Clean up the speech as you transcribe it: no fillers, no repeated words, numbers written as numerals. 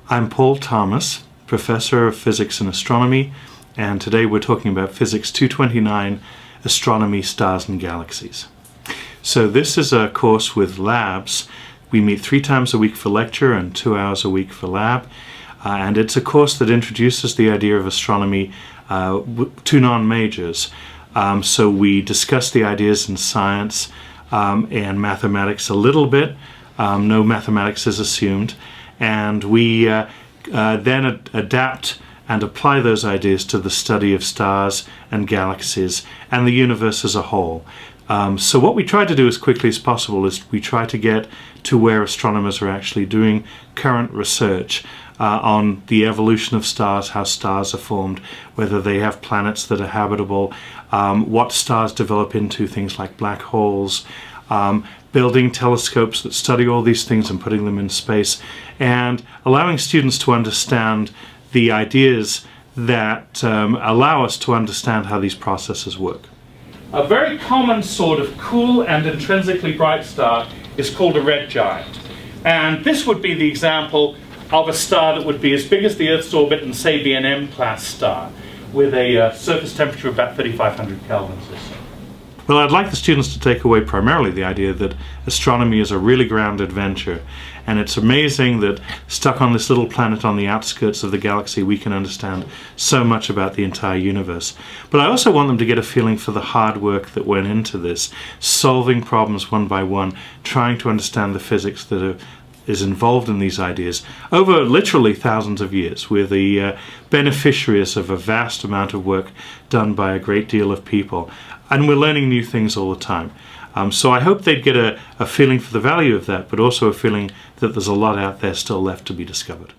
I'm Paul Thomas, Professor of Physics and Astronomy, and today we're talking about Physics 229, Astronomy, Stars and Galaxies. So this is a course with labs. We meet 3 times a week for lecture and 2 hours a week for lab, and it's a course that introduces the idea of astronomy to non-majors. So we discuss the ideas in science and mathematics a little bit. No mathematics is assumed. And we then adapt and apply those ideas to the study of stars and galaxies and the universe as a whole. So what we try to do as quickly as possible is we try to get to where astronomers are actually doing current research on the evolution of stars, how stars are formed, whether they have planets that are habitable, what stars develop into, things like black holes, building telescopes that study all these things and putting them in space, and allowing students to understand the ideas that allow us to understand how these processes work. A very common sort of cool and intrinsically bright star is called a red giant. And this would be the example of a star that would be as big as the Earth's orbit and say be an M-class star with a surface temperature of about 3,500 kelvins or so. Well, I'd like the students to take away primarily the idea that astronomy is a really grand adventure, and it's amazing that stuck on this little planet on the outskirts of the galaxy we can understand so much about the entire universe. But I also want them to get a feeling for the hard work that went into this, solving problems one by one, trying to understand the physics that is involved in these ideas over literally thousands of years. We're the beneficiaries of a vast amount of work done by a great deal of people, and we're learning new things all the time. So I hope they'd get a feeling for the value of that, but also a feeling that there's a lot out there still left to be discovered.